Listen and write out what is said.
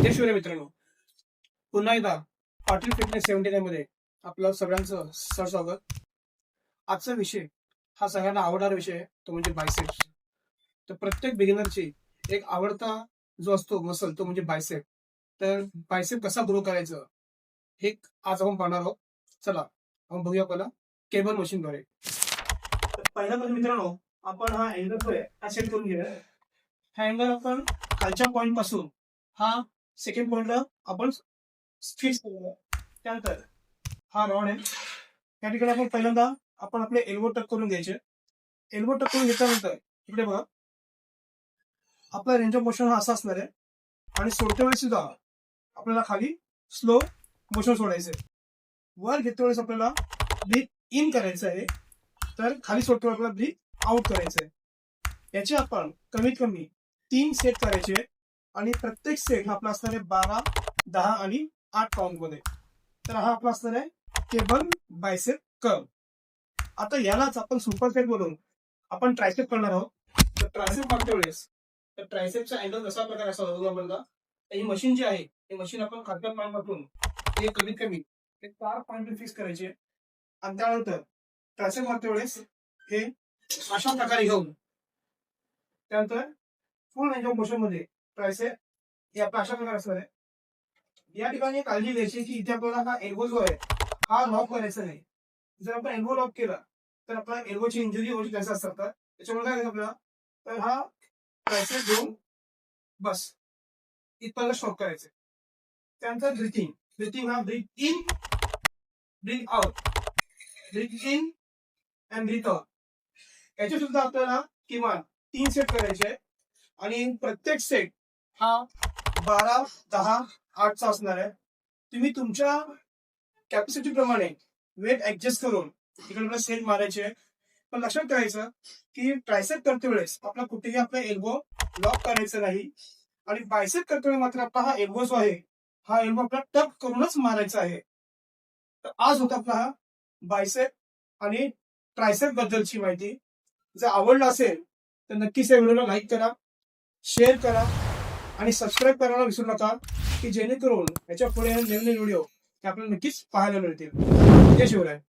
जय शिवराय मित्रांनो, पुन्हा एकदा पाटील फिटनेस 79 मध्ये आपलं सगळ्यांचं सहस्वागत. आजचा विषय हा सगळ्यांना आवडणारा विषय आहे, तो म्हणजे बायसेप्स. तर प्रत्येक बिगिनरची एक आवडता जो असतो मसल तो म्हणजे बायसेप. तर बायसेप कसा ग्रो करायचं हे आज आपण पाहणार आहोत. चला आपण बघूया पहिला केबल मशीनद्वारे. तर पहिला म्हणजे मित्रांनो, आपण हा अँगल हा सेट करून घेऊया. हा अँगल आपण खालच्या पॉइंट पासून हा सेकंड पॉइंटला आपण फिक्स करूया. त्यानंतर हा रॉड आहे, त्या ठिकाणी आपण पहिल्यांदा आपण आपले एल्बो टक करून घ्यायचे. एल्बो टक करून घेतल्यानंतर इकडे बघा, आपला रेंज ऑफ मोशन हा असा असणार आहे आणि सोडते वेळेस सुद्धा आपल्याला खाली स्लो मोशन सोडायचं आहे. वर घेते वेळेस आपल्याला ब्रीथ इन करायचं आहे, तर खाली सोडते वेळेस आपल्याला ब्रीथ आउट करायचं आहे. याचे आपण कमीत कमी 3 सेट करायचे आणि प्रत्येक सेट हा आपला असणार आहे 12, 10 आणि 8 काउंट मध्ये. तर हा आपला असणार आहे केबल बायसेप कर्व. आता यालाच आपण सुपर सेट बोलून आपण ट्रायसेप करणार आहोत. तर ट्रायसेप मागच्या वेळेस तर ट्रायसेपचा अँगल कसा प्रकार असा होता आपल्याला. ही मशीन जी आहे ही मशीन आपण खालच्या पॉईंटपासून हे कमीत कमी 4 पॉईंट फिक्स करायचे आणि त्यानंतर ट्रायसेप मागच्या वेळेस हे अशा प्रकारे घेऊन त्यानंतर फुल रेंज ऑफ मोशन मध्ये ट्रायसेप हे आपला अशा प्रकारे असणार आहे. या ठिकाणी काळजी घ्यायची की इथे आपल्याला हा एल्बो जो आहे हा लॉक करायचा नाही. जर आपण एल्बो लॉक केला तर आपल्या एल्बोची इंजुरी होण्याचे चान्सेस असतात. त्याच्यामुळे काय करायचं आपल्याला, तर हा ट्रायसेप घेऊन बस इथपर्यंत स्टॉप करायचं. त्यानंतर ब्रीथिंग ब्रीथिंग हा breathe in, breathe out, breathe in and breathe out. याचे सुद्धा आपल्याला किमान 3 सेट करायचे आणि प्रत्येक सेट हा 12, 10, 8 चा असणार आहे. तुम्ही तुमच्या कॅपॅसिटी प्रमाणे वेट ऍडजस्ट करून इकडे सेट मारायचे. पण लक्षात ठेवायचं की ट्रायसेप करते वेळेस आपला कुठेही आपला एल्बो लॉक करायचं नाही आणि बायसेप करते वेळेस मात्र आपला हा एल्बो जो आहे हा एल्बो आपला टक करूनच मारायचा आहे. तर आज होता आपला हा बायसेप आणि ट्रायसेप बद्दलची माहिती. जर आवडलं असेल तर नक्कीच या व्हिडिओला लाईक करा, शेअर करा आणि सबस्क्राईब करायला विसरू नका, की जेणेकरून याच्या पुढे नवीन व्हिडिओ आपल्याला नक्कीच पाहायला मिळतील. जय शिवराय.